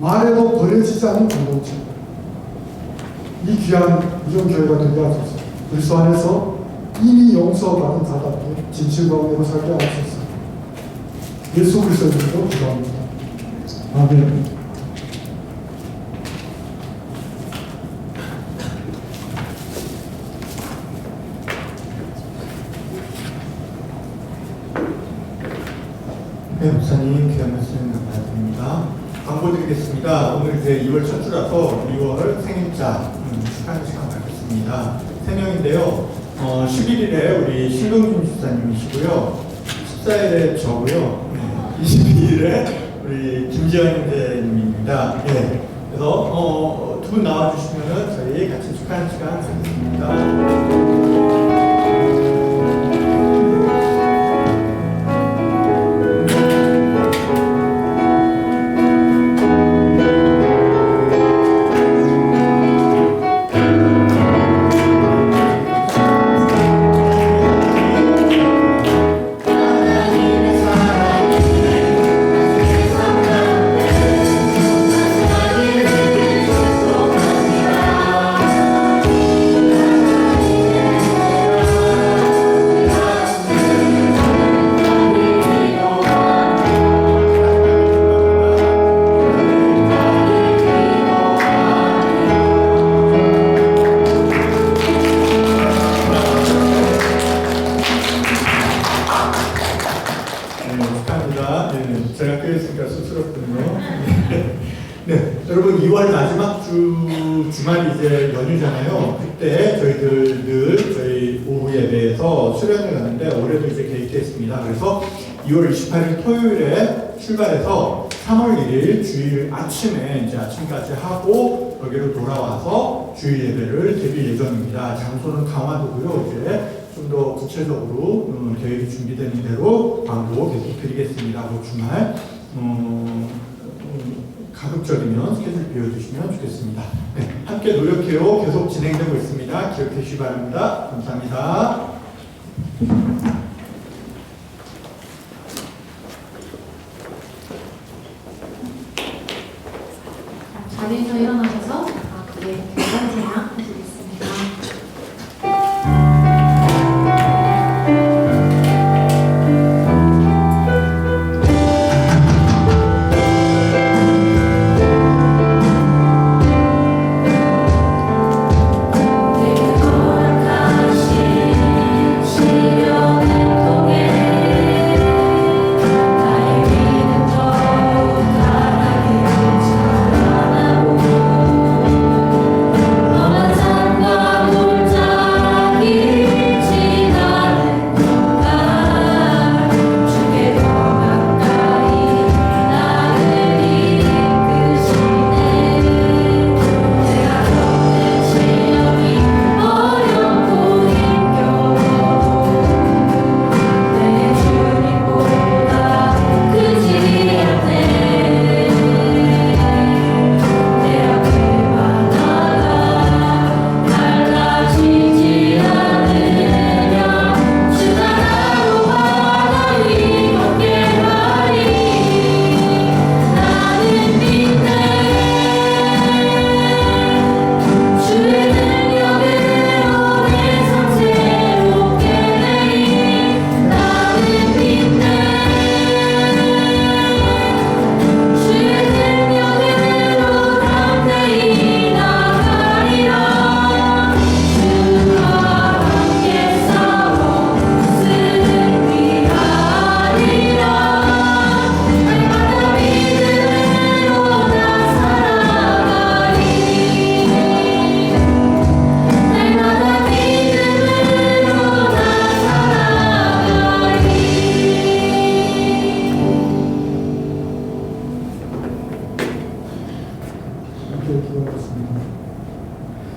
말해도 버려지지 않는 공동체, 이 귀한 이런 교회가 되게 하소서. 그리스도 안에서 이미 용서받은 자답게 진실 가운데로 살게 하소서. 예수 그리스도의 이름으로 기도합니다. 아멘. 네, 목사님 귀한 말씀 감사드립니다. 광고 드리겠습니다. 오늘 이제 2월 첫 주라서 2월 생일자 축하하는 시간 갖겠습니다. 3명인데요. 11일에 우리 신동준 집사님이시고요. 14일에 저고요. 22일에 우리 김지현 형제님입니다. 네, 그래서 두 분 나와주시면 저희 같이 축하하는 시간 갖겠습니다. 주 제가 껴있으니까 쑥스럽군요. 네, 여러분 2월 마지막 주말이 이제 연휴잖아요. 그때 저희들 늘 저희 오후 예배에서 수련회 가는데 올해도 이제 계획됐습니다. 그래서 2월 28일 토요일에 출발해서 3월 1일 주일 아침에 이제 아침까지 하고 여기로 돌아와서 주일 예배를 드릴 예정입니다. 장소는 강화도고요. 이제 좀 더 구체적으로 계획이 준비되는 대로 광고 계속 드리겠습니다. 그 주말 가급적이면 스케줄 비워주시면 좋겠습니다. 네, 함께 노력해요. 계속 진행되고 있습니다. 기억해 주시기 바랍니다. 감사합니다. 자리에서 일어나셔서 그의 교단제나 해주겠습니다.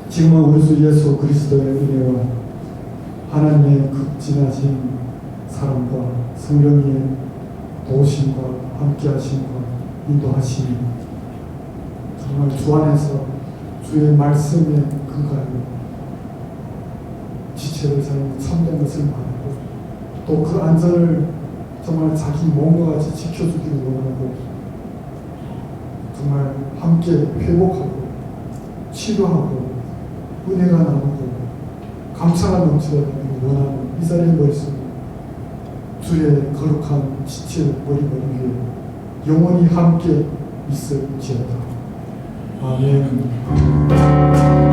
지금은 우리 주 예수 그리스도의 은혜와 하나님의 극진하신 사랑과 성령의 도우심과 함께하심과 인도하심이 정말 주 안에서 주의 말씀에 근거하여 지체를 사용 참된 것을 말하고 또 그 안전을 정말 자기 몸과 같이 지켜주기를 원하고 정말 함께 회복하고 치료하고 은혜가 나누고 감사가 넘치도록 원하는 이 자리에 모였습니다. 주의 거룩한 지체 머리 위에 영원히 함께 있을지어다. 아멘.